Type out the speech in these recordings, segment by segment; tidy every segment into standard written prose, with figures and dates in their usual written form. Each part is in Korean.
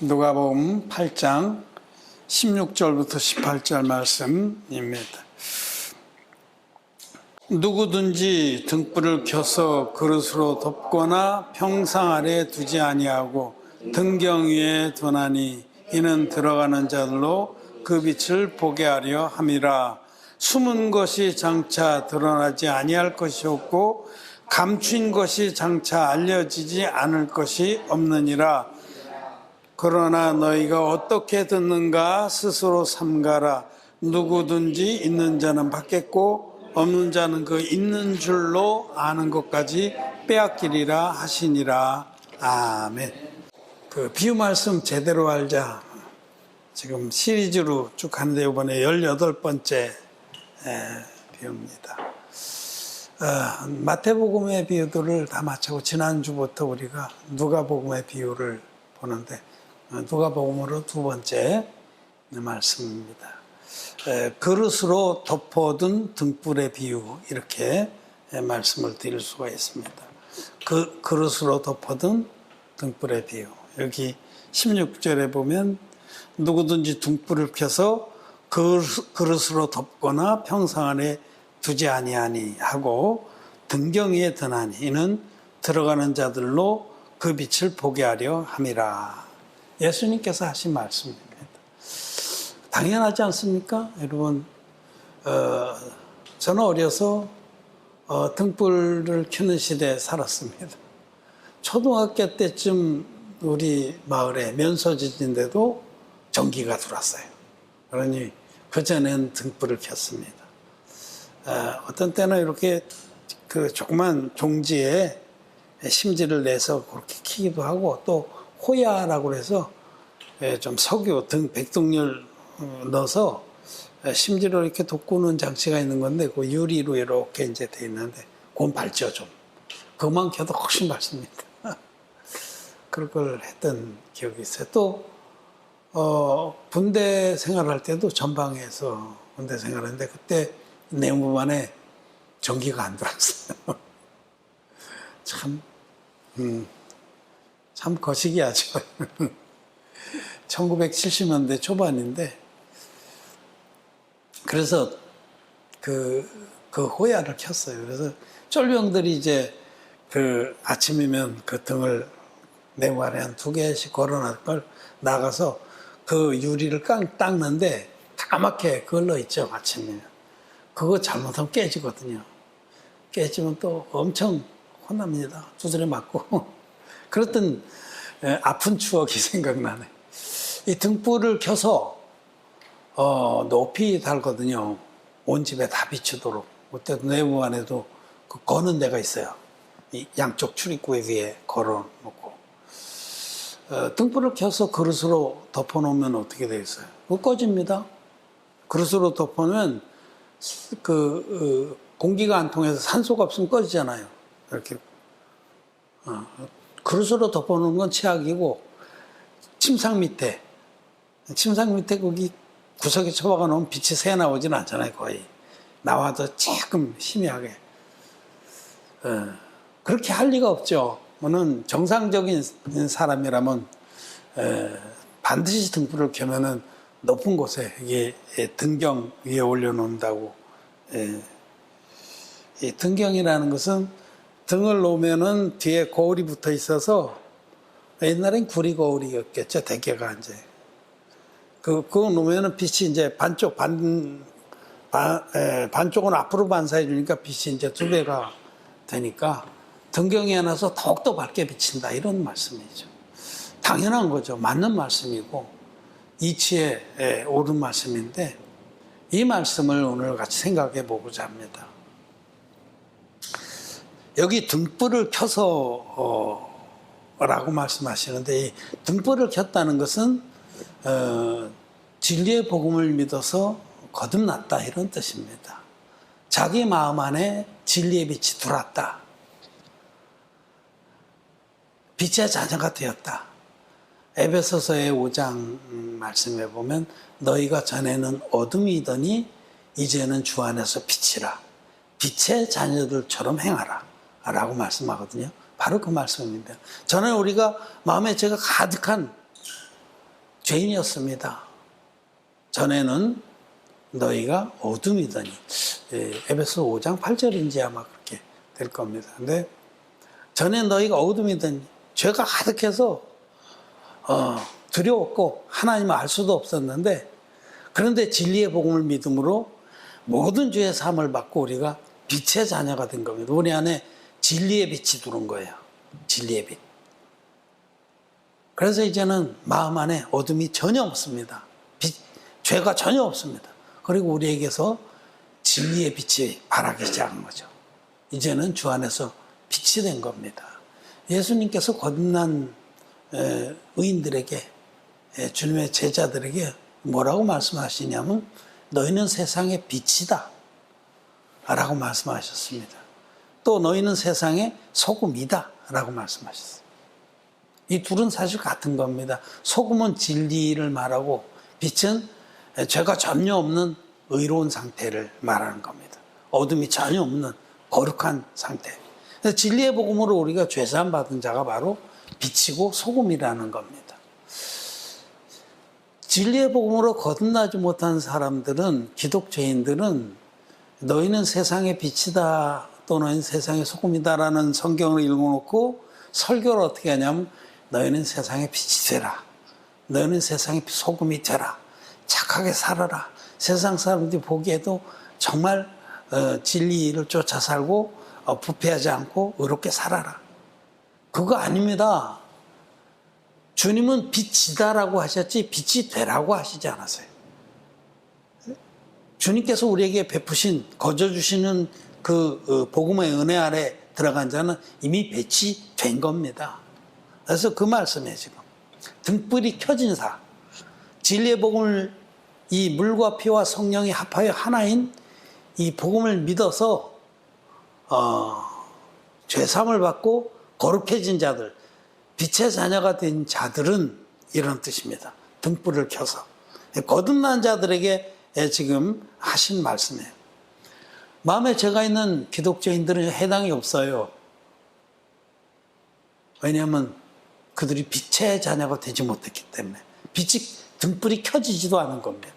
누가복음 8장 16절부터 18절 말씀입니다. 누구든지 등불을 켜서 그릇으로 덮거나 평상 아래에 두지 아니하고 등경 위에 두나니 이는 들어가는 자들로 그 빛을 보게 하려 함이라. 숨은 것이 장차 드러나지 아니할 것이 없고 감춘 것이 장차 알려지지 않을 것이 없느니라. 그러나 너희가 어떻게 듣는가 스스로 삼가라. 누구든지 있는 자는 받겠고 없는 자는 그 있는 줄로 아는 것까지 빼앗기리라 하시니라. 아멘. 그 비유 말씀 제대로 알자. 지금 시리즈로 쭉 가는데 이번에 18번째 비유입니다. 마태복음의 비유들을 다 마치고 지난주부터 우리가 누가복음의 비유를 보는데 누가복음으로 두 번째 말씀입니다. 그릇으로 덮어둔 등불의 비유, 이렇게 말씀을 드릴 수가 있습니다. 그 그릇으로 덮어둔 등불의 비유. 여기 16절에 보면 누구든지 등불을 켜서 그릇으로 덮거나 평상 안에 두지 아니하니 하고 등경 위에 드나니 이는 들어가는 자들로 그 빛을 보게 하려 함이라. 예수님께서 하신 말씀입니다. 당연하지 않습니까? 여러분, 저는 어려서 등불을 켜는 시대에 살았습니다. 초등학교 때쯤 우리 마을에 면소지인데도 전기가 들어왔어요. 그러니 그전엔 등불을 켰습니다. 어떤 때는 이렇게 그 조그만 종지에 심지를 내서 그렇게 켜기도 하고, 또 호야라고 해서 좀 석유 등 백동열 넣어서 심지로 이렇게 돋구는 장치가 있는 건데, 그 유리로 이렇게 이제 돼 있는데 그건 밝죠. 좀 그만 켜도 훨씬 밝습니다. 그런 걸 했던 기억이 있어요. 또 군대 생활할 때도 전방에서 군대 생활했는데 그때 내무반에 전기가 안 들어왔어요. 참 거시기하죠. 1970년대 초반인데, 그래서 그 호야를 켰어요. 그래서 쫄병들이 이제 그 아침이면 그 등을 내무 안에 한 2개씩 걸어놨을 걸 나가서 그 유리를 닦는데 까맣게 걸러 있죠, 아침이면. 그거 잘못하면 깨지거든요. 깨지면 또 엄청 혼납니다. 두드려 맞고. 그랬던 아픈 추억이 생각나네. 이 등불을 켜서 높이 달거든요. 온 집에 다 비추도록. 그때도 내부 안에도 그 거는 데가 있어요. 이 양쪽 출입구에 위에 걸어놓고. 등불을 켜서 그릇으로 덮어놓으면 어떻게 되겠어요? 그거 꺼집니다. 그릇으로 덮어놓으면 공기가 안 통해서 산소가 없으면 꺼지잖아요. 이렇게. 그릇으로 덮어놓은 건 최악이고, 침상 밑에 거기 구석에 처박아 놓으면 빛이 새 나오진 않잖아요. 거의 나와도 조금 희미하게. 그렇게 할 리가 없죠. 저는 정상적인 사람이라면 반드시 등불을 켜면은 높은 곳에 이게 등경 위에 올려놓는다고. 이 등경이라는 것은 등을 놓으면은 뒤에 거울이 붙어 있어서, 옛날엔 구리 거울이었겠죠, 대개가 이제. 그거 놓으면은 빛이 이제 반쪽은 앞으로 반사해 주니까 빛이 이제 2배가 되니까 등경이 해놔서 더욱더 밝게 비친다, 이런 말씀이죠. 당연한 거죠. 맞는 말씀이고 이치에 옳은 말씀인데, 이 말씀을 오늘 같이 생각해 보고자 합니다. 여기 등불을 켜서 라고 말씀하시는데, 이 등불을 켰다는 것은 진리의 복음을 믿어서 거듭났다, 이런 뜻입니다. 자기 마음 안에 진리의 빛이 들어왔다. 빛의 자녀가 되었다. 에베소서의 5장 말씀에 보면 너희가 전에는 어둠이더니 이제는 주 안에서 빛이라. 빛의 자녀들처럼 행하라 라고 말씀하거든요. 바로 그 말씀입니다. 저는 우리가 마음에 죄가 가득한 죄인이었습니다. 전에는 너희가 어둠이더니, 에베소 5장 8절인지 아마 그렇게 될 겁니다. 근데 전에 너희가 어둠이더니 죄가 가득해서 두려웠고 하나님을 알 수도 없었는데, 그런데 진리의 복음을 믿음으로 모든 죄의 사함을 받고 우리가 빛의 자녀가 된 겁니다. 우리 안에 진리의 빛이 들어온 거예요. 진리의 빛. 그래서 이제는 마음 안에 어둠이 전혀 없습니다. 죄가 전혀 없습니다. 그리고 우리에게서 진리의 빛이 발하기 시작한 거죠. 이제는 주 안에서 빛이 된 겁니다. 예수님께서 거듭난 의인들에게, 주님의 제자들에게 뭐라고 말씀하시냐면 너희는 세상의 빛이다 라고 말씀하셨습니다. 또 너희는 세상의 소금이다 라고 말씀하셨어요. 이 둘은 사실 같은 겁니다. 소금은 진리를 말하고 빛은 죄가 전혀 없는 의로운 상태를 말하는 겁니다. 어둠이 전혀 없는 거룩한 상태. 그래서 진리의 복음으로 우리가 죄사함 받은 자가 바로 빛이고 소금이라는 겁니다. 진리의 복음으로 거듭나지 못한 사람들은, 기독교인들은 너희는 세상의 빛이다, 또 너희는 세상의 소금이다라는 성경을 읽어놓고 설교를 어떻게 하냐면 너희는 세상의 빛이 되라, 너희는 세상의 소금이 되라, 착하게 살아라, 세상 사람들이 보기에도 정말 진리를 쫓아 살고 부패하지 않고 의롭게 살아라. 그거 아닙니다. 주님은 빛이다라고 하셨지 빛이 되라고 하시지 않았어요. 주님께서 우리에게 베푸신, 거저주시는 그 복음의 은혜 아래 들어간 자는 이미 배치된 겁니다. 그래서 그 말씀에 지금 등불이 켜진 사, 진리의 복음을, 이 물과 피와 성령이 합하여 하나인 이 복음을 믿어서 죄사함을 받고 거룩해진 자들, 빛의 자녀가 된 자들은 이런 뜻입니다. 등불을 켜서 거듭난 자들에게 지금 하신 말씀이에요. 마음에 죄가 있는 기독교인들은 해당이 없어요. 왜냐하면 그들이 빛의 자녀가 되지 못했기 때문에. 빛이, 등불이 켜지지도 않은 겁니다.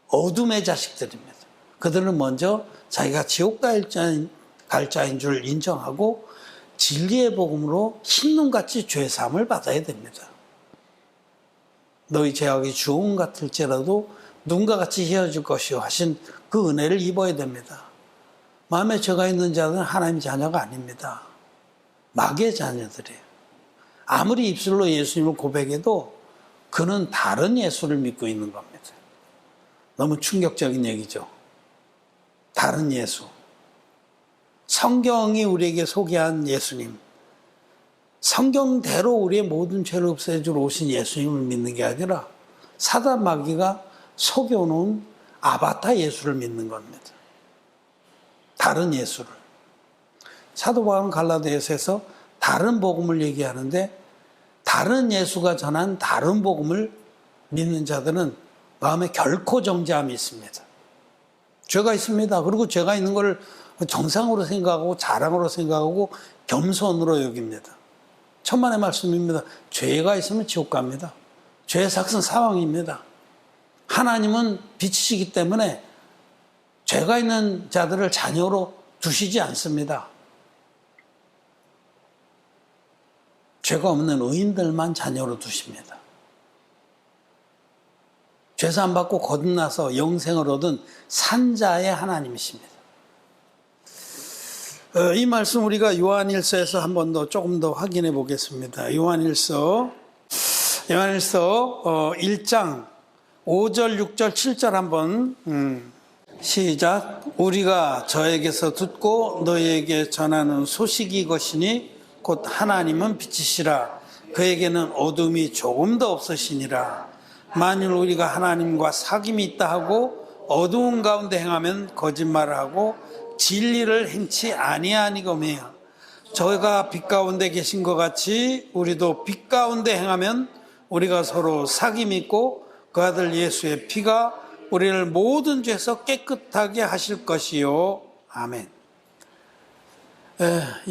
어둠의 자식들입니다. 그들은 먼저 자기가 지옥 갈 자인 줄 인정하고 진리의 복음으로 흰눈같이 죄사함을 받아야 됩니다. 너희 죄악이 주홍 같을지라도 눈과 같이 헤어질 것이요 하신 그 은혜를 입어야 됩니다. 마음에 죄가 있는 자들은 하나님의 자녀가 아닙니다. 마귀의 자녀들이에요. 아무리 입술로 예수님을 고백해도 그는 다른 예수를 믿고 있는 겁니다. 너무 충격적인 얘기죠. 다른 예수. 성경이 우리에게 소개한 예수님, 성경대로 우리의 모든 죄를 없애주러 오신 예수님을 믿는 게 아니라 사단 마귀가 속여놓은 아바타 예수를 믿는 겁니다. 다른 예수를. 사도 바울은 갈라디아서에서 다른 복음을 얘기하는데, 다른 예수가 전한 다른 복음을 믿는 자들은 마음에 결코 정죄함이 있습니다. 죄가 있습니다. 그리고 죄가 있는 걸 정상으로 생각하고 자랑으로 생각하고 겸손으로 여깁니다. 천만의 말씀입니다. 죄가 있으면 지옥 갑니다. 죄의 삭은 사망입니다. 하나님은 빛이시기 때문에 죄가 있는 자들을 자녀로 두시지 않습니다. 죄가 없는 의인들만 자녀로 두십니다. 죄사함 받고 거듭나서 영생을 얻은 산자의 하나님이십니다. 이 말씀 우리가 요한일서에서 한 번 더 조금 더 확인해 보겠습니다. 요한일서 1장 5절, 6절, 7절 한번 시작. 우리가 저에게서 듣고 너희에게 전하는 소식이 이것이니 곧 하나님은 빛이시라. 그에게는 어둠이 조금도 없으시니라. 만일 우리가 하나님과 사귐이 있다 하고 어두운 가운데 행하면 거짓말을 하고 진리를 행치 아니하니거며 저희가 빛 가운데 계신 것 같이 우리도 빛 가운데 행하면 우리가 서로 사귐이 있고 그 아들 예수의 피가 우리를 모든 죄에서 깨끗하게 하실 것이요. 아멘.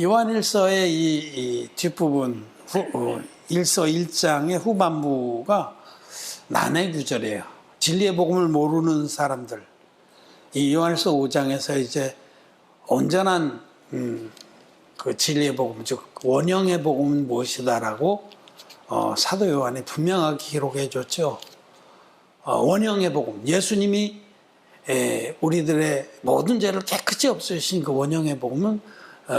요한일서의 이 뒷부분, 일서 1장의 후반부가 난해 구절이에요. 진리의 복음을 모르는 사람들. 이 요한일서 5장에서 이제 온전한 그 진리의 복음, 즉 원형의 복음은 무엇이다라고 사도 요한이 분명하게 기록해 줬죠. 원형의 복음, 예수님이 우리들의 모든 죄를 깨끗이 없애신 그 원형의 복음은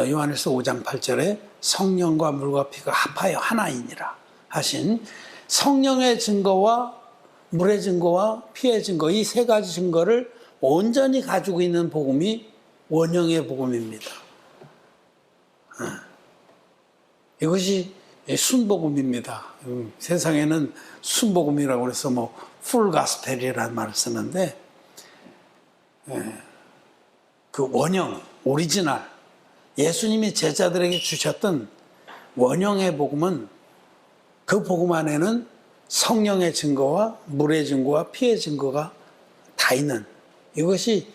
요한일서 5장 8절에 성령과 물과 피가 합하여 하나이니라 하신 성령의 증거와 물의 증거와 피의 증거, 이 세 가지 증거를 온전히 가지고 있는 복음이 원형의 복음입니다. 이것이 순복음입니다. 세상에는 순복음이라고 해서 뭐 풀가스펠이라는 말을 쓰는데 그 원형, 오리지널, 예수님이 제자들에게 주셨던 원형의 복음은 그 복음 안에는 성령의 증거와 물의 증거와 피의 증거가 다 있는 이것이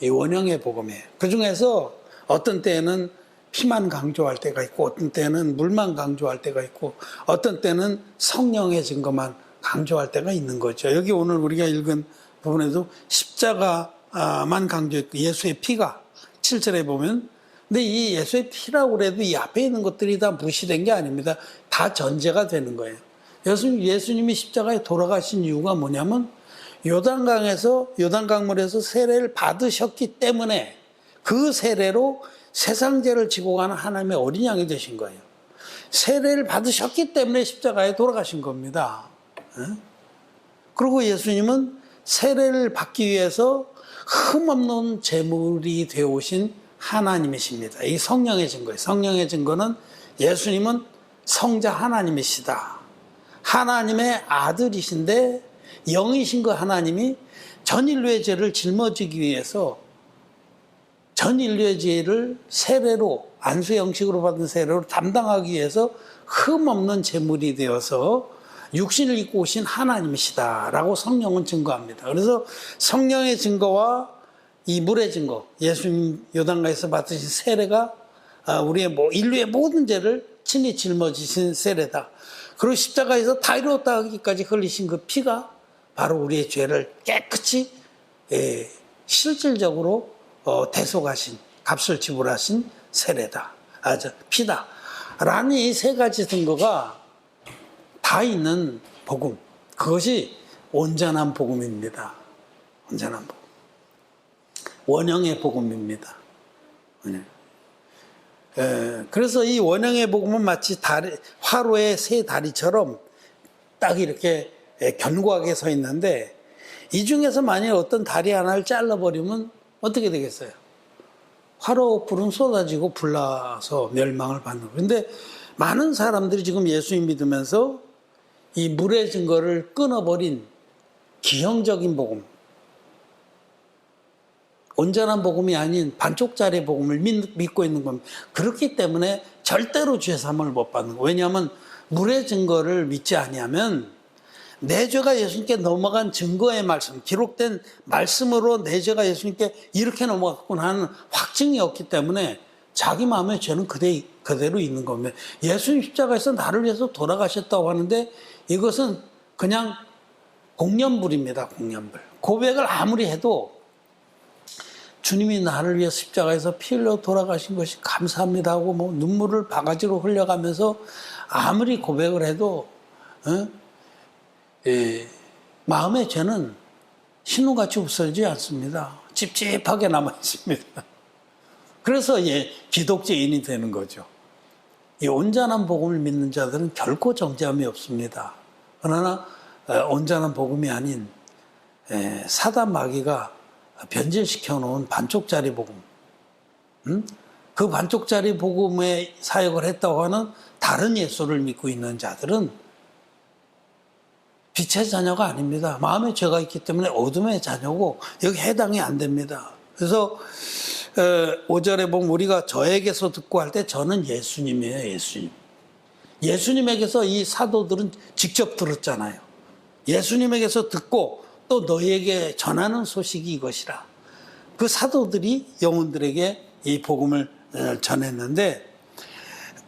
원형의 복음이에요. 그 중에서 어떤 때에는 피만 강조할 때가 있고 어떤 때는 물만 강조할 때가 있고 어떤 때는 성령의 증거만 강조할 때가 있는 거죠. 여기 오늘 우리가 읽은 부분에도 십자가만 강조했고 예수의 피가 7절에 보면 근데 이 예수의 피라고 그래도 이 앞에 있는 것들이 다 무시된 게 아닙니다. 다 전제가 되는 거예요. 예수님이 십자가에 돌아가신 이유가 뭐냐면 요단강물에서 세례를 받으셨기 때문에 그 세례로 세상 죄를 지고 가는 하나님의 어린 양이 되신 거예요. 세례를 받으셨기 때문에 십자가에 돌아가신 겁니다. 그리고 예수님은 세례를 받기 위해서 흠없는 제물이 되어 오신 하나님이십니다. 이 성령의 증거예요. 성령의 증거는 예수님은 성자 하나님이시다. 하나님의 아들이신데 영이신 그 하나님이 전 인류의 죄를 짊어지기 위해서 전 인류의 죄를 세례로 안수 형식으로 받은 세례로 담당하기 위해서 흠없는 제물이 되어서 육신을 입고 오신 하나님이시다라고 성령은 증거합니다. 그래서 성령의 증거와 이 물의 증거, 예수님 요단강에서 받으신 세례가 우리의 인류의 모든 죄를 친히 짊어지신 세례다. 그리고 십자가에서 다 이루었다 하기까지 흘리신 그 피가 바로 우리의 죄를 깨끗이 실질적으로 대속하신, 값을 지불하신 세례다. 피다. 라는 이 세 가지 증거가 다 있는 복음. 그것이 온전한 복음입니다. 온전한 복음. 원형의 복음입니다. 그래서 이 원형의 복음은 마치 화로의 세 다리처럼 딱 이렇게 견고하게 서 있는데 이 중에서 만약 어떤 다리 하나를 잘라버리면 어떻게 되겠어요? 화로 불은 쏟아지고 불나서 멸망을 받는 거예요. 그런데 많은 사람들이 지금 예수님 믿으면서 이 물의 증거를 끊어버린 기형적인 복음, 온전한 복음이 아닌 반쪽짜리 복음을 믿고 있는 겁니다. 그렇기 때문에 절대로 죄사함을 못 받는 거예요. 왜냐하면 물의 증거를 믿지 아니하면 내 죄가 예수님께 넘어간 증거의 말씀, 기록된 말씀으로 내 죄가 예수님께 이렇게 넘어갔구나 하는 확증이 없기 때문에 자기 마음의 죄는 그대로 있는 겁니다. 예수님 십자가에서 나를 위해서 돌아가셨다고 하는데 이것은 그냥 공연불입니다. 공연불. 고백을 아무리 해도 주님이 나를 위해 십자가에서 피 흘려 돌아가신 것이 감사합니다 하고 뭐 눈물을 바가지로 흘려가면서 아무리 고백을 해도 마음의 죄는 신우같이 없어지지 않습니다. 찝찝하게 남아 있습니다. 그래서 기독죄인이 되는 거죠. 이 온전한 복음을 믿는 자들은 결코 정죄함이 없습니다. 그러나 온전한 복음이 아닌 사단 마귀가 변질시켜 놓은 반쪽짜리 복음, 그 반쪽짜리 복음의 사역을 했다고 하는 다른 예수를 믿고 있는 자들은 빛의 자녀가 아닙니다. 마음에 죄가 있기 때문에 어둠의 자녀고 여기 해당이 안 됩니다. 그래서 5절에 보면 우리가 저에게서 듣고 할 때 저는 예수님이에요. 예수님. 예수님에게서 이 사도들은 직접 들었잖아요. 예수님에게서 듣고 또 너희에게 전하는 소식이 이것이라. 그 사도들이 영혼들에게 이 복음을 전했는데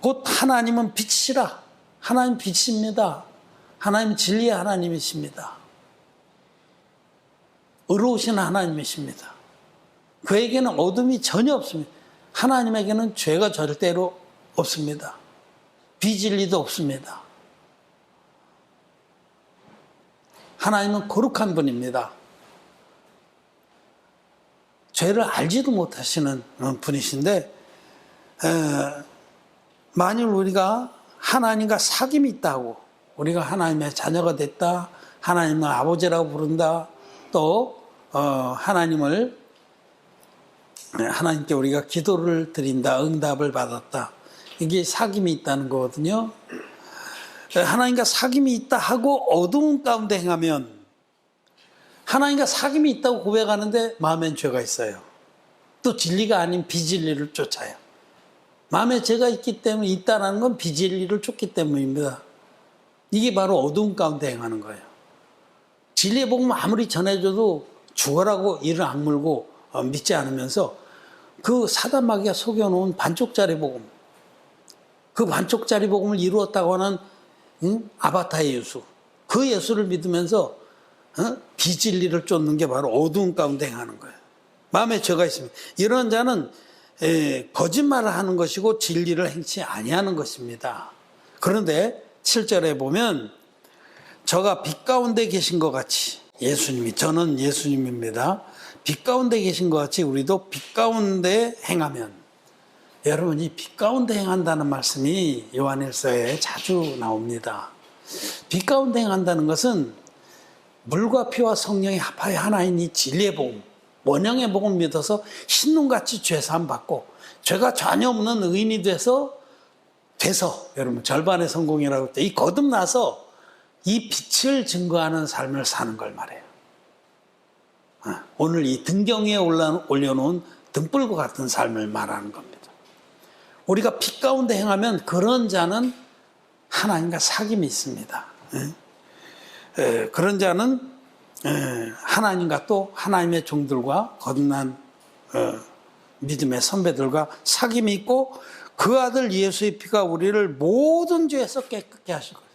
곧 하나님은 빛이라. 하나님 빛입니다. 하나님 진리의 하나님이십니다. 의로우신 하나님이십니다. 그에게는 어둠이 전혀 없습니다. 하나님에게는 죄가 절대로 없습니다. 비진리도 없습니다. 하나님은 거룩한 분입니다. 죄를 알지도 못하시는 분이신데, 만일 우리가 하나님과 사귐이 있다고, 우리가 하나님의 자녀가 됐다, 하나님을 아버지라고 부른다, 또 하나님께 우리가 기도를 드린다, 응답을 받았다, 이게 사귐이 있다는 거거든요. 하나님과 사귐이 있다 하고 어두운 가운데 행하면, 하나님과 사귐이 있다고 고백하는데 마음엔 죄가 있어요. 또 진리가 아닌 비진리를 쫓아요. 마음에 죄가 있기 때문에, 있다는 건 비진리를 쫓기 때문입니다. 이게 바로 어두운 가운데 행하는 거예요. 진리의 복음 아무리 전해줘도 죽어라고 이를 악물고 믿지 않으면서 그 사단 마귀가 속여놓은 반쪽짜리 복음, 그 반쪽짜리 복음을 이루었다고 하는 아바타의 예수, 그 예수를 믿으면서 비진리를 쫓는 게 바로 어두운 가운데 행하는 거예요. 마음에 죄가 있습니다. 이런 자는 거짓말을 하는 것이고 진리를 행치 아니하는 것입니다. 그런데 7절에 보면 저가 빛 가운데 계신 것 같이, 예수님이, 저는 예수님입니다. 빛 가운데 계신 것 같이 우리도 빛 가운데 행하면, 여러분 이 빛 가운데 행한다는 말씀이 요한일서에 자주 나옵니다. 빛 가운데 행한다는 것은 물과 피와 성령이 합하여 하나인 이 진리의 복음, 원형의 복음 믿어서 흰눈같이 죄사함 받고 죄가 전혀 없는 의인이 돼서 여러분 절반의 성공이라고 할 때 이 거듭나서 이 빛을 증거하는 삶을 사는 걸 말해요. 오늘 이 등경에 올려놓은 등불과 같은 삶을 말하는 겁니다. 우리가 빛 가운데 행하면 그런 자는 하나님과 사귐이 있습니다. 그런 자는 하나님과 또 하나님의 종들과 거듭난 믿음의 선배들과 사귐이 있고, 그 아들 예수의 피가 우리를 모든 죄에서 깨끗게 하실 거예요.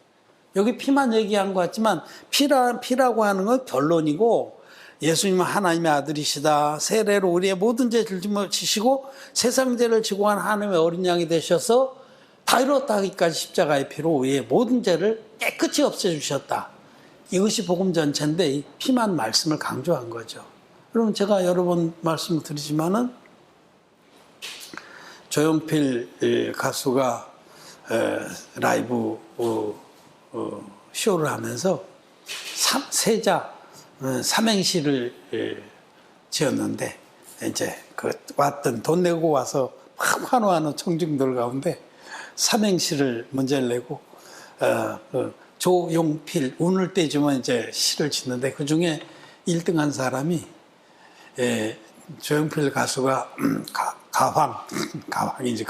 여기 피만 얘기한 것 같지만 피라고 하는 건 결론이고, 예수님은 하나님의 아들이시다, 세례로 우리의 모든 죄를 짊어지시고 세상 죄를 지고 간 하나님의 어린 양이 되셔서 다 이뤘다 하기까지 십자가의 피로 우리의 모든 죄를 깨끗이 없애주셨다. 이것이 복음 전체인데 이 피만 말씀을 강조한 거죠. 여러분, 제가 여러 번 말씀을 드리지만은 조용필 가수가 라이브 쇼를 하면서 세자 삼행시를 지었는데, 이제 돈 내고 와서 막 환호하는 청중들 가운데 삼행시를 문제를 내고 조용필, 운을 떼주면 이제 시를 짓는데, 그 중에 1등한 사람이 조용필 가수가 가왕인지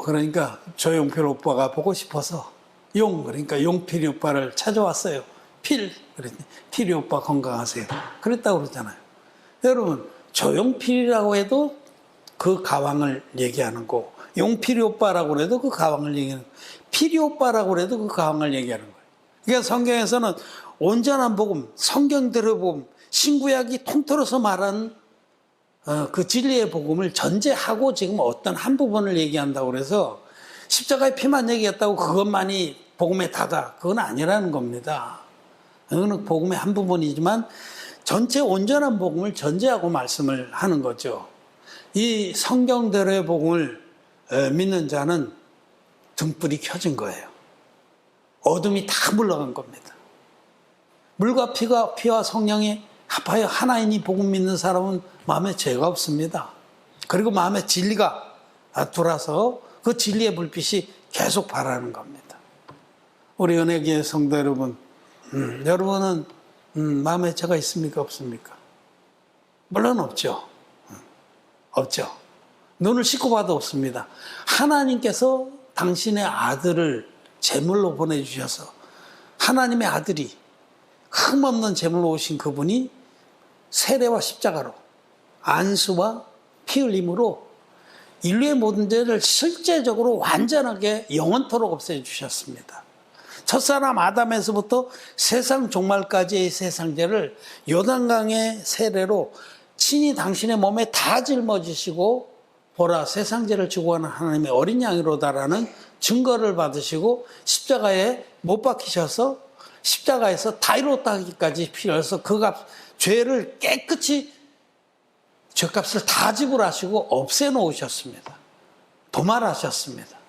그러니까 조용필 오빠가 보고 싶어서, 그러니까 용필이 오빠를 찾아왔어요. 그랬더니 필이 오빠 건강하세요. 그랬다고 그러잖아요. 여러분, 조용필이라고 해도 그 가왕을 얘기하는 거, 용필이 오빠라고 해도 그 가왕을 얘기하는 거, 필이 오빠라고 해도 그 가왕을 얘기하는 거예요. 그러니까 성경에서는 온전한 복음, 성경대로 복음, 신구약이 통틀어서 말하는 그 진리의 복음을 전제하고 지금 어떤 한 부분을 얘기한다고 그래서 십자가의 피만 얘기했다고 그것만이 복음의 다다, 그건 아니라는 겁니다. 그건 복음의 한 부분이지만 전체 온전한 복음을 전제하고 말씀을 하는 거죠. 이 성경대로의 복음을 믿는 자는 등불이 켜진 거예요. 어둠이 다 물러간 겁니다. 물과 피와 성령이 합하여 하나인 이 복음 믿는 사람은 마음에 죄가 없습니다. 그리고 마음에 진리가 들어와서 그 진리의 불빛이 계속 발하는 겁니다. 우리 은혜교회 성도 여러분, 여러분은 마음에 죄가 있습니까, 없습니까? 물론 없죠. 없죠. 눈을 씻고 봐도 없습니다. 하나님께서 당신의 아들을 제물로 보내주셔서, 하나님의 아들이 흠없는 제물로 오신 그분이 세례와 십자가로, 안수와 피 흘림으로 인류의 모든 죄를 실제적으로 완전하게 영원토록 없애주셨습니다. 첫사람 아담에서부터 세상 종말까지의 세상죄를 요단강의 세례로 친히 당신의 몸에 다 짊어지시고 보라 세상죄를 지고 가는 하나님의 어린 양이로다라는 증거를 받으시고 십자가에 못 박히셔서 십자가에서 다 이뤘다 하기까지 필요해서 그 죄를 깨끗이 죄값을 다 지불하시고 없애놓으셨습니다. 도말하셨습니다.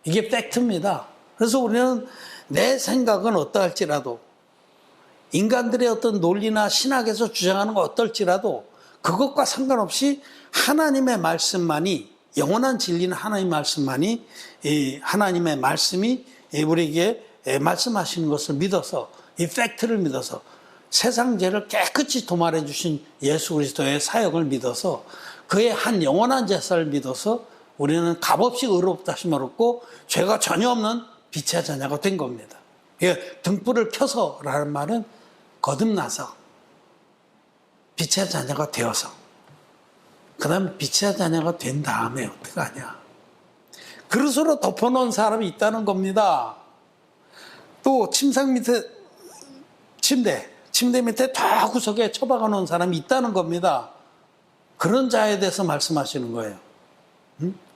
이게 팩트입니다. 그래서 우리는 내 생각은 어떠할지라도 인간들의 어떤 논리나 신학에서 주장하는 거 어떨지라도 그것과 상관없이 하나님의 말씀만이 영원한 진리는 하나님의 말씀만이 하나님의 말씀이 우리에게 말씀하시는 것을 믿어서 이 팩트를 믿어서 세상 죄를 깨끗이 도말해 주신 예수 그리스도의 사역을 믿어서 그의 한 영원한 제사를 믿어서 우리는 값없이 의롭다 하심을 얻고 죄가 전혀 없는 빛의 자녀가 된 겁니다. 등불을 켜서라는 말은 거듭나서 빛의 자녀가 되어서 그 다음에 빛의 자녀가 된 다음에 어떻게 하냐. 그릇으로 덮어놓은 사람이 있다는 겁니다. 또 침상 밑에 침대 밑에 다 구석에 처박아 놓은 사람이 있다는 겁니다. 그런 자에 대해서 말씀하시는 거예요.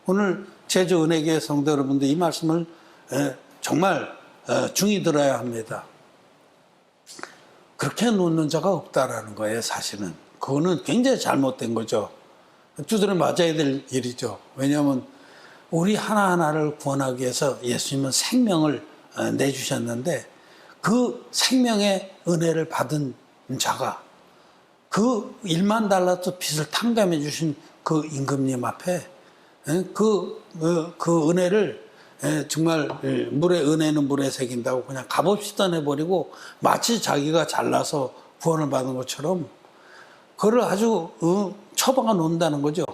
오늘 제주 은혜교회 성도 여러분들 이 말씀을 정말 중히 들어야 합니다. 그렇게 놓는 자가 없다라는 거예요. 사실은 그거는 굉장히 잘못된 거죠. 두드려 맞아야 될 일이죠. 왜냐하면 우리 하나하나를 구원하기 위해서 예수님은 생명을 내주셨는데 그 생명의 은혜를 받은 자가 그 1만 달러도 빚을 탕감해 주신 그 임금님 앞에 그 은혜를 정말 물에 은혜는 물에 새긴다고 그냥 값없이 떠내버리고 마치 자기가 잘나서 구원을 받은 것처럼 그걸 아주 처박아 놓는다는 거죠.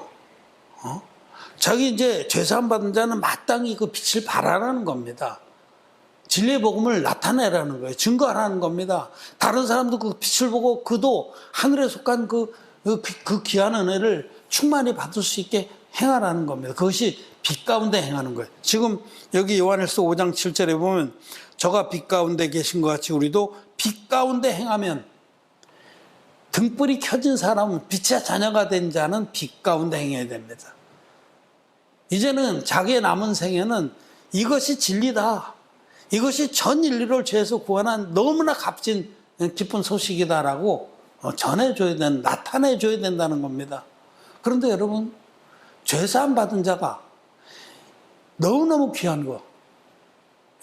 자기 이제 죄사함 받은 자는 마땅히 그 빛을 발하라는 겁니다. 진리의 복음을 나타내라는 거예요. 증거하라는 겁니다. 다른 사람도 그 빛을 보고 그도 하늘에 속한 그 귀한 은혜를 충만히 받을 수 있게 행하라는 겁니다. 그것이 빛 가운데 행하는 거예요. 지금 여기 요한일서 5장 7절에 보면 저가 빛 가운데 계신 것 같이 우리도 빛 가운데 행하면 등불이 켜진 사람은 빛의 자녀가 된 자는 빛 가운데 행해야 됩니다. 이제는 자기의 남은 생애는 이것이 진리다. 이것이 전 인류를 죄에서 구원한 너무나 값진 기쁜 소식이다라고 전해줘야 되는, 나타내줘야 된다는 겁니다. 그런데 여러분, 죄사함 받은 자가 너무너무 귀한 거.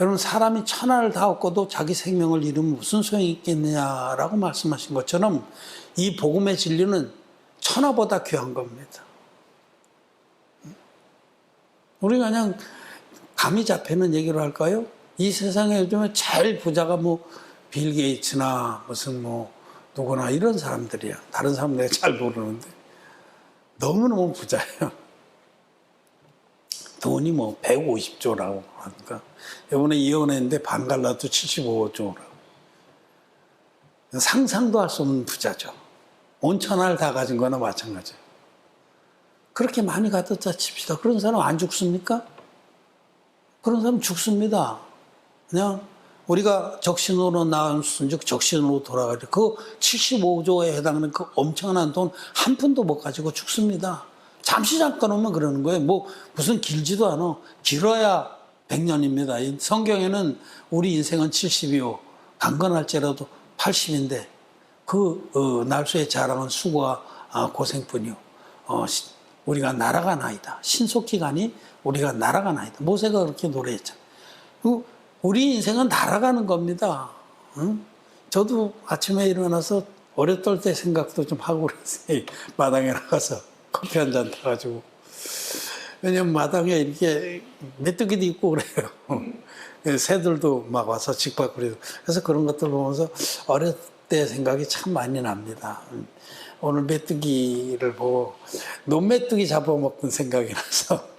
여러분, 사람이 천하를 다 얻고도 자기 생명을 잃으면 무슨 소용이 있겠느냐라고 말씀하신 것처럼 이 복음의 진리는 천하보다 귀한 겁니다. 우리가 그냥 감이 잡히는 얘기로 할까요? 이 세상에 요즘에 제일 부자가 빌 게이츠나 무슨 누구나 이런 사람들이야. 다른 사람 내가 잘 모르는데 너무너무 부자예요. 돈이 150조라고 하니까 이번에 이혼했는데 반 갈라도 75조라고. 상상도 할 수 없는 부자죠. 온 천하를 다 가진 거나 마찬가지예요. 그렇게 많이 갖다 칩시다. 그런 사람 안 죽습니까? 그런 사람 죽습니다. 그냥 우리가 적신으로 나온 즉 적신으로 돌아가야 돼. 그 75조에 해당하는 그 엄청난 돈 한 푼도 못 가지고 죽습니다. 잠시 잠깐 오면 그러는 거예요. 무슨 길지도 않아. 길어야 100년입니다. 성경에는 우리 인생은 70이요. 강건할지라도 80인데 그 날수의 자랑은 수고와 고생뿐이요. 우리가 날아가나이다. 신속기간이 우리가 날아가나이다. 모세가 그렇게 노래했잖아요. 우리 인생은 날아가는 겁니다. 응? 저도 아침에 일어나서 어렸을 때 생각도 좀 하고 그랬어요. 마당에 나가서 커피 한 잔 타가지고. 왜냐면 마당에 이렇게 메뚜기도 있고 그래요. 새들도 막 와서 직박 그래요. 그래서 그런 것들 보면서 어렸을 때 생각이 참 많이 납니다. 오늘 메뚜기를 보고 논메뚜기 잡아먹던 생각이 나서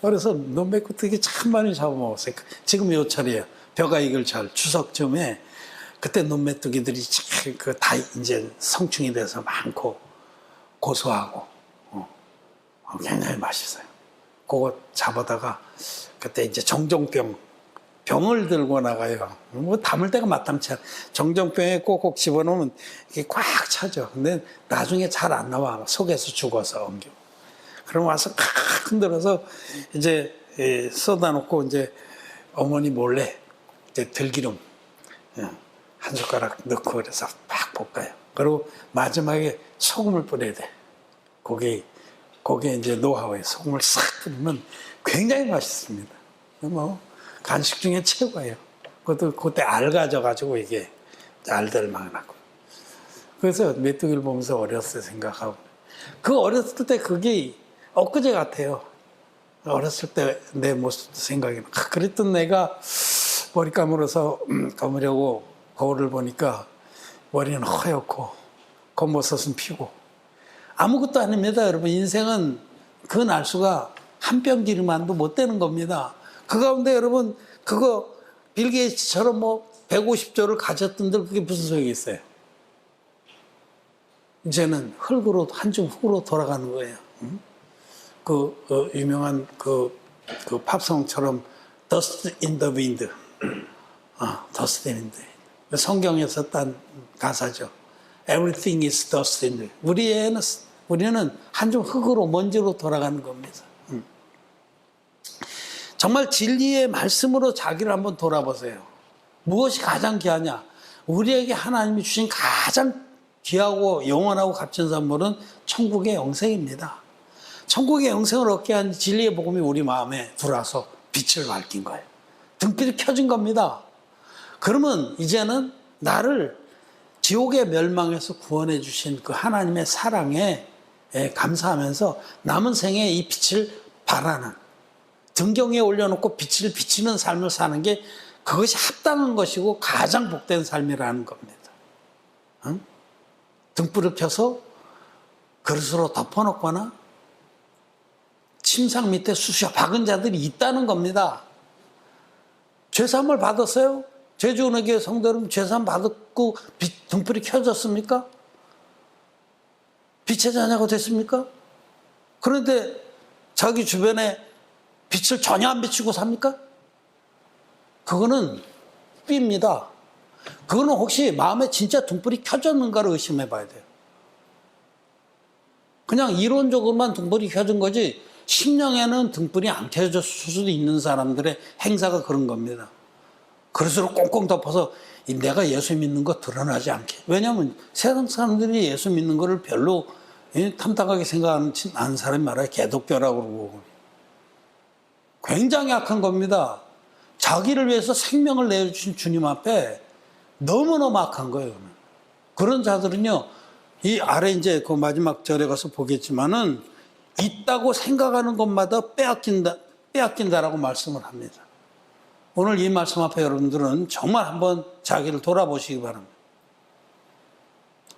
그래서 논메뚜기 참 많이 잡아먹었어요. 지금 요 철이에요. 벼가 익을 철 추석쯤에 그때 논메뚜기들이 다 이제 성충이 돼서 많고 고소하고 굉장히 맛있어요. 그거 잡아다가 그때 이제 정종병 병을 들고 나가요. 뭐 담을 데가 마땅치 않아. 정정병에 꼭꼭 집어넣으면 이게 꽉 차죠. 근데 나중에 잘 안 나와. 속에서 죽어서 옮겨. 그럼 와서 칵 흔들어서 이제 쏟아 놓고 이제 어머니 몰래 이제 들기름 한 숟가락 넣고 그래서 팍 볶아요. 그리고 마지막에 소금을 뿌려야 돼. 거기에 이제 노하우에 소금을 싹 뿌리면 굉장히 맛있습니다. 뭐 간식 중에 최고예요. 그것도 그때 알 가져가지고 이게 알들 막 나고. 그래서 메뚜기를 보면서 어렸을 때 생각하고 그 어렸을 때 그게 엊그제 같아요. 어렸을 때 내 모습도 생각이 나. 그랬던 내가 머리 감으려고 거울을 보니까 머리는 허옇고 겉모습은 피고 아무것도 아닙니다. 여러분 인생은 그 날수가 한 뼘 기름만도 못 되는 겁니다. 그 가운데 여러분 그거 빌 게이츠처럼 뭐 150조를 가졌던들 그게 무슨 소용이 있어요. 이제는 흙으로 한 줌 흙으로 돌아가는 거예요. 유명한 그 팝송처럼 Dust in the Wind, Dust in the Wind. 성경에서 딴 가사죠. Everything is dust in the wind. 우리는 한 줌 흙으로 먼지로 돌아가는 겁니다. 정말 진리의 말씀으로 자기를 한번 돌아보세요. 무엇이 가장 귀하냐? 우리에게 하나님이 주신 가장 귀하고 영원하고 값진 선물은 천국의 영생입니다. 천국의 영생을 얻게 한 진리의 복음이 우리 마음에 들어와서 빛을 밝힌 거예요. 등불이 켜진 겁니다. 그러면 이제는 나를 지옥의 멸망에서 구원해 주신 그 하나님의 사랑에 감사하면서 남은 생에 이 빛을 발하는 등경에 올려놓고 빛을 비치는 삶을 사는 게 그것이 합당한 것이고 가장 복된 삶이라는 겁니다. 응? 등불을 켜서 그릇으로 덮어놓거나 침상 밑에 쑤셔 박은 자들이 있다는 겁니다. 죄사함을 받았어요? 제주은혜 교회 성도 여러분 죄사함 받았고 등불이 켜졌습니까? 빛의 자녀가 됐습니까? 그런데 자기 주변에 빛을 전혀 안 비추고 삽니까? 그거는 삐입니다. 그거는 혹시 마음에 진짜 등불이 켜졌는가를 의심해 봐야 돼요. 그냥 이론적으로만 등불이 켜진 거지 심령에는 등불이 안 켜졌을 수도 있는 사람들의 행사가 그런 겁니다. 그릇으로 꽁꽁 덮어서 내가 예수 믿는 거 드러나지 않게. 왜냐하면 세상 사람들이 예수 믿는 거를 별로 탐탁하게 생각하는 사람이 말아요. 개독교라고 그러고. 굉장히 악한 겁니다. 자기를 위해서 생명을 내주신 주님 앞에 너무너무 악한 거예요. 그런 자들은요, 이 아래 이제 그 마지막 절에 가서 보겠지만은 있다고 생각하는 것마다 빼앗긴다라고 말씀을 합니다. 오늘 이 말씀 앞에 여러분들은 정말 한번 자기를 돌아보시기 바랍니다.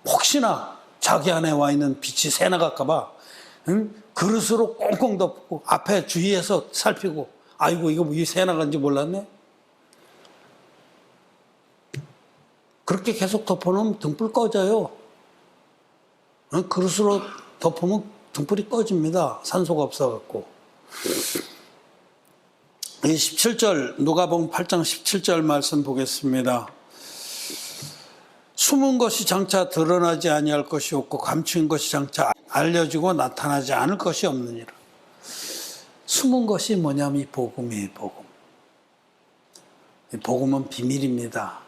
혹시나 자기 안에 와 있는 빛이 새나갈까봐 그릇으로 꽁꽁 덮고 앞에 주위에서 살피고 아이고 이거 이 새나간지 몰랐네. 그렇게 계속 덮어놓으면 등불 꺼져요. 그릇으로 덮으면 등불이 꺼집니다. 산소가 없어갖고. 이 17절 누가복음 8장 17절 말씀 보겠습니다. 숨은 것이 장차 드러나지 아니할 것이 없고 감추인 것이 장차 알려지고 나타나지 않을 것이 없느니라. 숨은 것이 뭐냐면 이 복음이에요. 복음. 이 복음은 비밀입니다.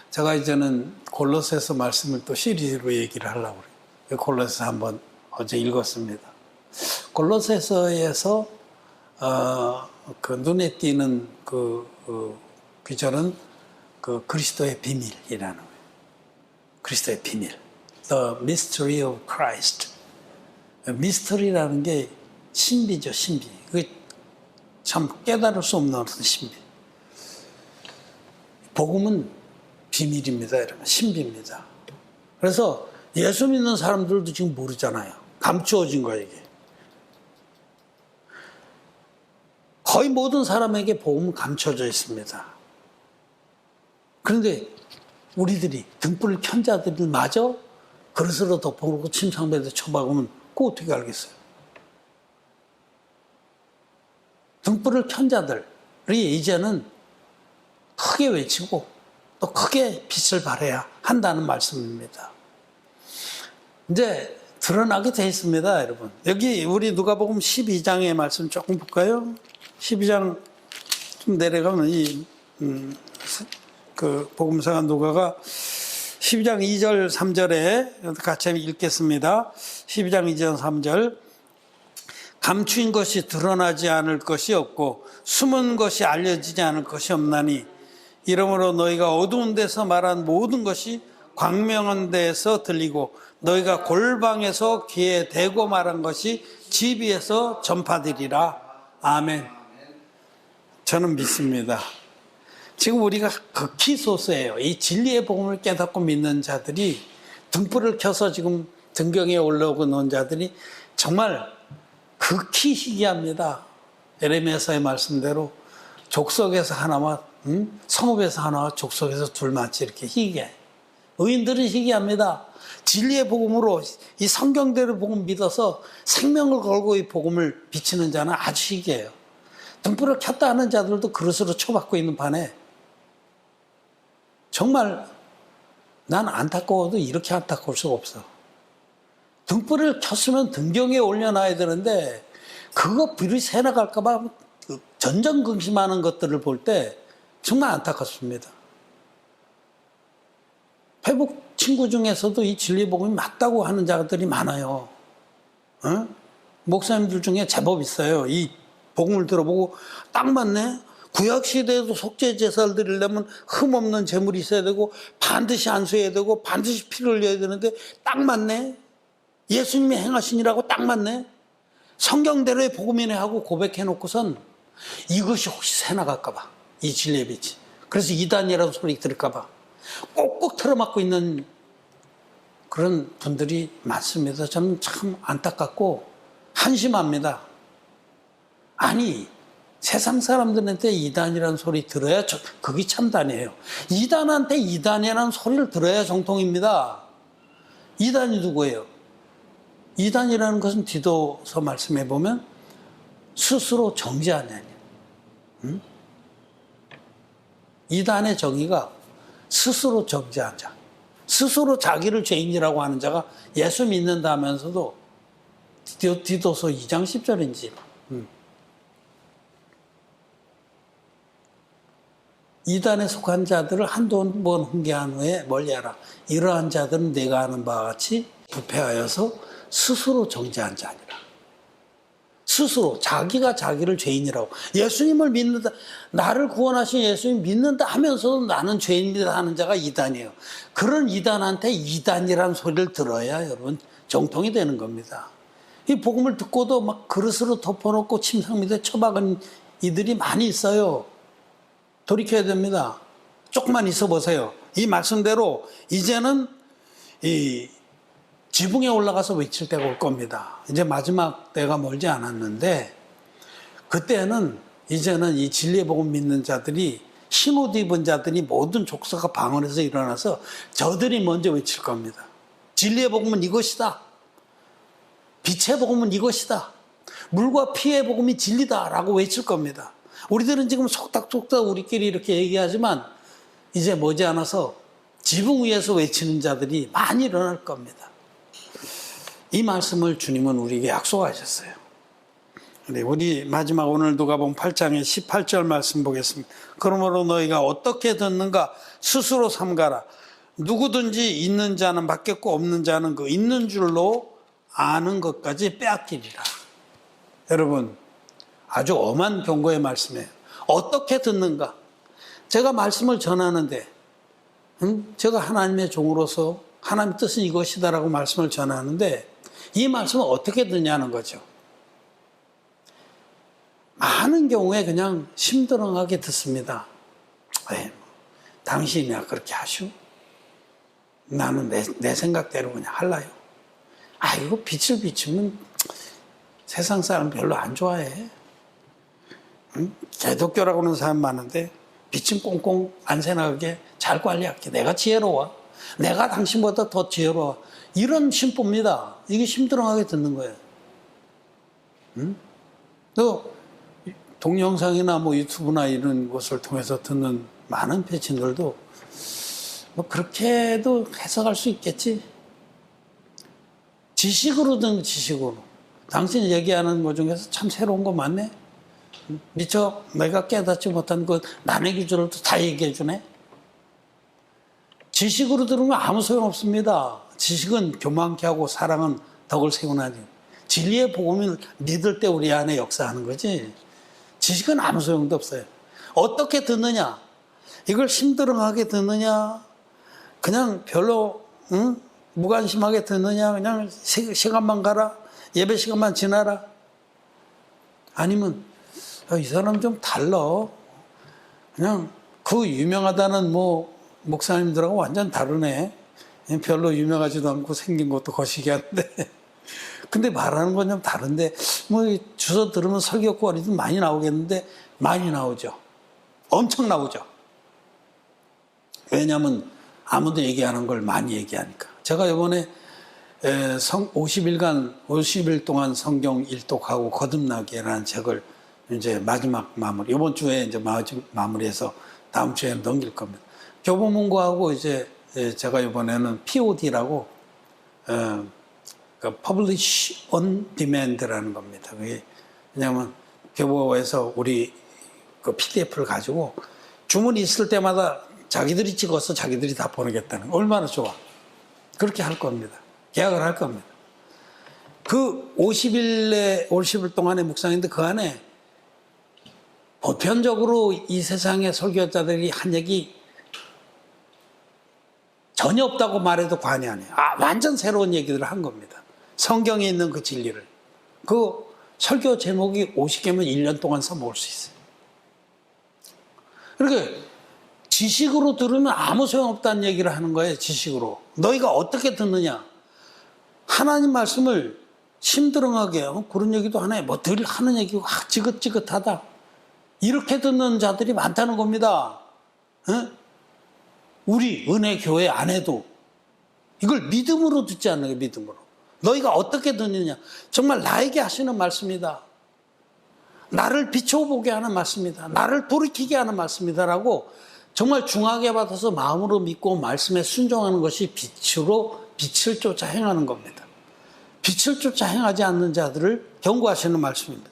제가 이제는 골로새서 말씀을 또 시리즈로 얘기를 하려고 그래요. 골로새서 한번 어제 읽었습니다. 골로새서에서 그 눈에 띄는 그 귀절은 그 그리스도의 비밀이라는 거예요. 그리스도의 비밀. The mystery of Christ. 미스터리라는 게 신비죠, 신비. 그게 참 깨달을 수 없는 어떤 신비. 복음은 비밀입니다, 여러분. 신비입니다. 그래서 예수 믿는 사람들도 지금 모르잖아요. 감추어진 거예요, 이게. 거의 모든 사람에게 복음은 감춰져 있습니다. 그런데 우리들이 등불을 켠 자들마저 그릇으로 덮어놓고 침상배에 쳐박으면 그거 어떻게 알겠어요? 등불을 켠 자들이 이제는 크게 외치고 또 크게 빛을 발해야 한다는 말씀입니다. 이제 드러나게 돼 있습니다, 여러분. 여기 우리 누가복음 12장의 말씀 조금 볼까요? 12장 좀 내려가면 그 복음서가 누가가 12장 2절 3절에 같이 읽겠습니다. 12장 2절 3절. 감추인 것이 드러나지 않을 것이 없고 숨은 것이 알려지지 않을 것이 없나니 이러므로 너희가 어두운 데서 말한 모든 것이 광명한 데에서 들리고 너희가 골방에서 귀에 대고 말한 것이 집 위에서 전파되리라. 아멘. 저는 믿습니다. 지금 우리가 극히 소수예요. 이 진리의 복음을 깨닫고 믿는 자들이 등불을 켜서 지금 등경에 올라오고 놓은 자들이 정말 극히 희귀합니다. 에레미야서의 말씀대로 족속에서 하나와 성읍에서 하나와 족속에서 둘만치 이렇게 희귀해. 의인들은 희귀합니다. 진리의 복음으로 이 성경대로 복음 믿어서 생명을 걸고 이 복음을 비치는 자는 아주 희귀해요. 등불을 켰다 하는 자들도 그릇으로 쳐받고 있는 판에 정말 난 안타까워도 이렇게 안타까울 수가 없어. 등불을 켰으면 등경에 올려놔야 되는데 그거 불이 새 나갈까 봐 전전긍심하는 것들을 볼 때 정말 안타깝습니다. 회복 친구 중에서도 이 진리 복음이 맞다고 하는 자들이 많아요. 목사님들 중에 제법 있어요. 이 복음을 들어보고 딱 맞네. 구약 시대에도 속죄 제사를 드리려면 흠 없는 제물이 있어야 되고 반드시 안수해야 되고 반드시 피를 흘려야 되는데 딱 맞네. 예수님이 행하시니라고 딱 맞네. 성경대로의 복음이네 하고 고백해놓고선 이것이 혹시 새 나갈까 봐. 이 진리의 빛이. 그래서 이단이라는 소리 들을까 봐. 꼭꼭 틀어막고 있는 그런 분들이 많습니다. 저는 참 안타깝고 한심합니다. 아니 세상 사람들한테 이단이라는 소리 들어야 그게 참단이에요. 이단한테 이단이라는 소리를 들어야 정통입니다. 이단이 누구예요? 이단이라는 것은 디도서 말씀해 보면 스스로 정죄하냐. 이단의 정의가 스스로 정죄한 자, 스스로 자기를 죄인이라고 하는 자가 예수 믿는다 하면서도 디도서 2장 10절인지 이단에 속한 자들을 한두 번 훈계한 후에 멀리하라. 이러한 자들은 내가 아는 바와 같이 부패하여서 스스로 정죄한 자 아니라. 스스로 자기가 자기를 죄인이라고. 예수님을 믿는다, 나를 구원하신 예수님 믿는다 하면서도 나는 죄인이다 하는 자가 이단이에요. 그런 이단한테 이단이라는 소리를 들어야 여러분 정통이 되는 겁니다. 이 복음을 듣고도 막 그릇으로 덮어놓고 침상 밑에 처박은 이들이 많이 있어요. 돌이켜야 됩니다. 조금만 있어 보세요. 이 말씀대로 이제는 이 지붕에 올라가서 외칠 때가 올 겁니다. 이제 마지막 때가 멀지 않았는데 그때는 이제는 이 진리의 복음 믿는 자들이 흰옷 입은 자들이 모든 족속과 방언에서 일어나서 저들이 먼저 외칠 겁니다. 진리의 복음은 이것이다. 빛의 복음은 이것이다. 물과 피의 복음이 진리다라고 외칠 겁니다. 우리들은 지금 속닥속닥 우리끼리 이렇게 얘기하지만 이제 머지않아서 지붕 위에서 외치는 자들이 많이 일어날 겁니다. 이 말씀을 주님은 우리에게 약속하셨어요. 우리 마지막 오늘 누가복음 8장의 18절 말씀 보겠습니다. 그러므로 너희가 어떻게 듣는가 스스로 삼가라. 누구든지 있는 자는 받겠고 없는 자는 그 있는 줄로 아는 것까지 빼앗기리라. 여러분 아주 엄한 경고의 말씀이에요. 어떻게 듣는가? 제가 말씀을 전하는데 제가 하나님의 종으로서 하나님의 뜻은 이것이다라고 말씀을 전하는데 이 말씀을 어떻게 듣냐는 거죠. 많은 경우에 그냥 심드렁하게 듣습니다. 당신이야 그렇게 하시오? 나는 내 생각대로 그냥 할라요. 이거 빛을 비추면 세상 사람 별로 안 좋아해. 개독교라고 하는 사람 많은데 빛은 꽁꽁 안 새나가게 잘 관리할게. 내가 지혜로워. 내가 당신보다 더 지혜로워. 이런 심보입니다. 이게 심드렁하게 듣는 거예요. 또 동영상이나 뭐 유튜브나 이런 것을 통해서 듣는 많은 패친들도 뭐 그렇게도 해석할 수 있겠지. 지식으로든 지식으로. 당신이 얘기하는 것 중에서 참 새로운 거 많네. 미처 내가 깨닫지 못한 그 남의 기준을 다 얘기해 주네. 지식으로 들으면 아무 소용없습니다. 지식은 교만케 하고 사랑은 덕을 세우나니. 진리의 복음을 믿을 때 우리 안에 역사하는 거지. 지식은 아무 소용도 없어요. 어떻게 듣느냐? 이걸 심드렁하게 듣느냐? 그냥 별로 무관심하게 듣느냐? 그냥 시간만 가라? 예배 시간만 지나라? 아니면 이 사람 좀 달라. 그냥 그 유명하다는 뭐 목사님들하고 완전 다르네. 별로 유명하지도 않고 생긴 것도 거시기한데 근데 말하는 건 좀 다른데 뭐 주소 들으면 설교거리도 많이 나오겠는데 많이 나오죠. 엄청 나오죠. 왜냐하면 아무도 얘기하는 걸 많이 얘기하니까. 제가 이번에 50일 동안 성경 일독하고 거듭나기라는 책을 이제 마지막 마무리, 이번 주에 이제 마무리해서 다음 주에 넘길 겁니다. 교보문고하고 이제 제가 이번에는 POD라고 Publish on Demand라는 겁니다. 그게 왜냐하면 교보에서 우리 그 PDF를 가지고 주문이 있을 때마다 자기들이 찍어서 자기들이 다 보내겠다는 거. 얼마나 좋아. 그렇게 할 겁니다. 계약을 할 겁니다. 그 50일 동안의 묵상인데 그 안에 보편적으로 이 세상의 설교자들이 한 얘기 전혀 없다고 말해도 과언이 아니에요. 완전 새로운 얘기들을 한 겁니다. 성경에 있는 그 진리를. 그 설교 제목이 50개면 1년 동안 써먹을 수 있어요. 그러니까 지식으로 들으면 아무 소용없다는 얘기를 하는 거예요. 지식으로. 너희가 어떻게 듣느냐. 하나님 말씀을 심드렁하게 그런 얘기도 하네. 뭐 늘 하는 얘기고 지긋지긋하다. 이렇게 듣는 자들이 많다는 겁니다. 우리 은혜 교회 안에도 이걸 믿음으로 듣지 않는 게 믿음으로. 너희가 어떻게 듣느냐. 정말 나에게 하시는 말씀이다. 나를 비춰보게 하는 말씀이다. 나를 돌이키게 하는 말씀이다라고 정말 중하게 받아서 마음으로 믿고 말씀에 순종하는 것이 빛을 쫓아 행하는 겁니다. 빛을 쫓아 행하지 않는 자들을 경고하시는 말씀입니다.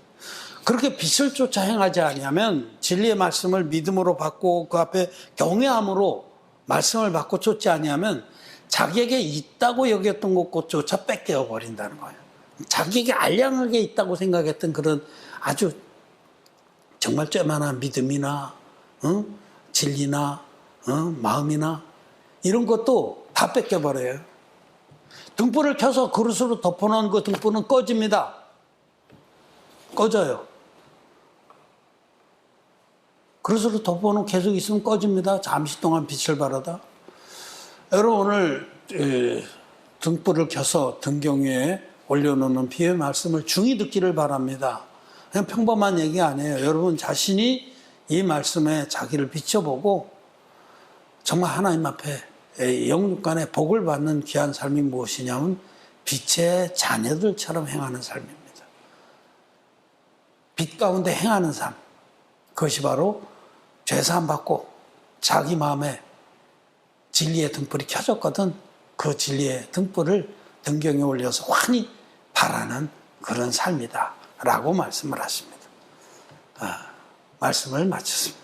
그렇게 빛을 쫓아 행하지 아니하면 진리의 말씀을 믿음으로 받고 그 앞에 경외함으로 말씀을 받고 쫓지 아니하면 자기에게 있다고 여겼던 것조차 뺏겨 버린다는 거예요. 자기에게 알량하게 있다고 생각했던 그런 아주 정말 쬐만한 믿음이나 진리나 마음이나 이런 것도 다 뺏겨버려요. 등불을 켜서 그릇으로 덮어놓은 그 등불은 꺼집니다. 꺼져요. 그릇으로 덮어놓고 계속 있으면 꺼집니다. 잠시 동안 빛을 발하다. 여러분 오늘 등불을 켜서 등경 위에 올려놓는 비유의 말씀을 중히 듣기를 바랍니다. 그냥 평범한 얘기 아니에요. 여러분 자신이 이 말씀에 자기를 비춰보고 정말 하나님 앞에 영육간에 복을 받는 귀한 삶이 무엇이냐면 빛의 자녀들처럼 행하는 삶입니다. 빛 가운데 행하는 삶. 그것이 바로 죄사함 받고 자기 마음에 진리의 등불이 켜졌거든. 그 진리의 등불을 등경에 올려서 환히 바라는 그런 삶이다 라고 말씀을 하십니다. 말씀을 마쳤습니다.